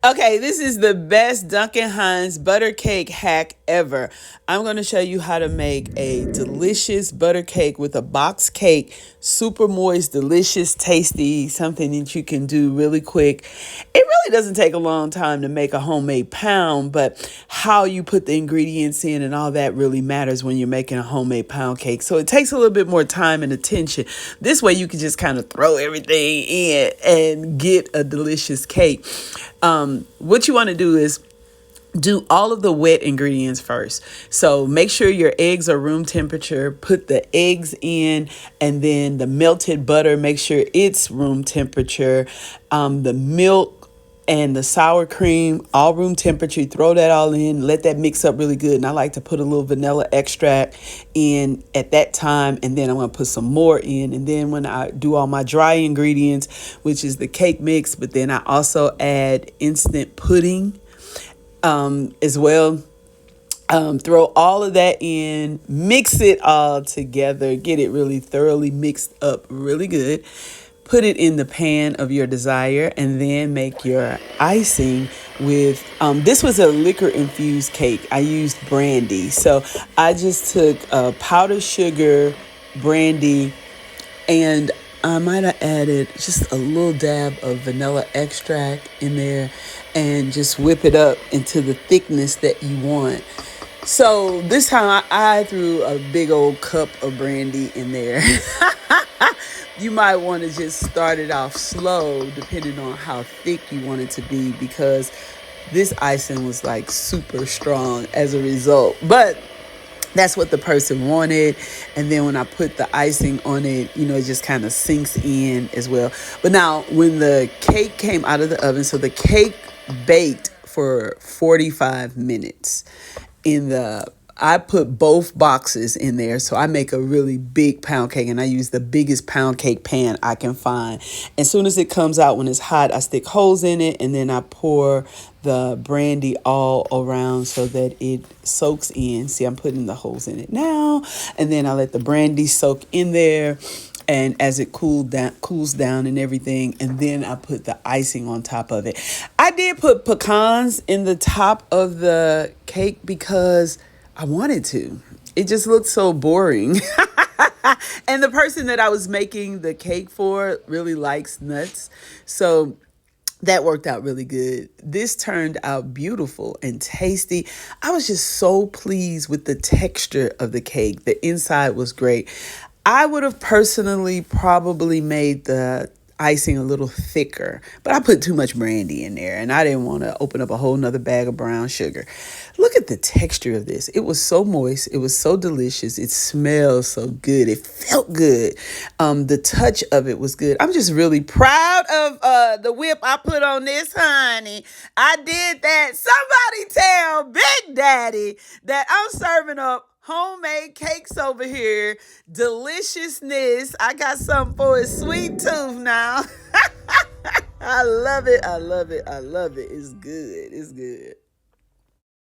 Okay, this is the best Duncan Hines butter cake hack ever. I'm going to show you how to make a delicious butter cake with a box cake. Super moist, delicious, tasty, something that you can do really quick. It really doesn't take a long time to make a homemade pound, but how you put the ingredients in and all that really matters when you're making a homemade pound cake. So it takes a little bit more time and attention. This way you can just kind of throw everything in and get a delicious cake. What you want to do is do all of the wet ingredients first. So make sure your eggs are room temperature. Put the eggs in, and then the melted butter, make sure it's room temperature. The milk and the sour cream, all room temperature. Throw that all in, let that mix up really good. And I like to put a little vanilla extract in at that time, and then I'm going to put some more in. And then when I do all my dry ingredients, which is the cake mix, but then I also add instant pudding as well. Throw all of that in, mix it all together, get it really thoroughly mixed up really good. Put it in the pan of your desire, and then make your icing with, this was a liquor infused cake. I used brandy. So I just took powdered sugar, brandy, and I might have added just a little dab of vanilla extract in there, and just whip it up into the thickness that you want. So this time I threw a big old cup of brandy in there. You might want to just start it off slow depending on how thick you want it to be, because this icing was like super strong as a result. But that's what the person wanted. And then when I put the icing on it, it just kind of sinks in as well. But now when the cake came out of the oven, so the cake baked for 45 minutes I put both boxes in there. So I make a really big pound cake, and I use the biggest pound cake pan I can find. As soon as it comes out, when it's hot, I stick holes in it, and then I pour the brandy all around so that it soaks in. See, I'm putting the holes in it now, and then I let the brandy soak in there. And as it cools down and everything, and then I put the icing on top of it. I did put pecans in the top of the cake because I wanted to. It just looked so boring. And the person that I was making the cake for really likes nuts. So that worked out really good. This turned out beautiful and tasty. I was just so pleased with the texture of the cake. The inside was great. I would have personally probably made the icing a little thicker, but I put too much brandy in there, and I didn't want to open up a whole nother bag of brown sugar. Look at the texture of this. It was so moist. It was so delicious. It smells so good. It felt good. The touch of it was good. I'm just really proud of the whip I put on this, honey. I did that. Somebody tell Big Daddy that I'm serving up homemade cakes over here. Deliciousness. I got something for his sweet tooth now. I love it. I love it. I love it. It's good. It's good.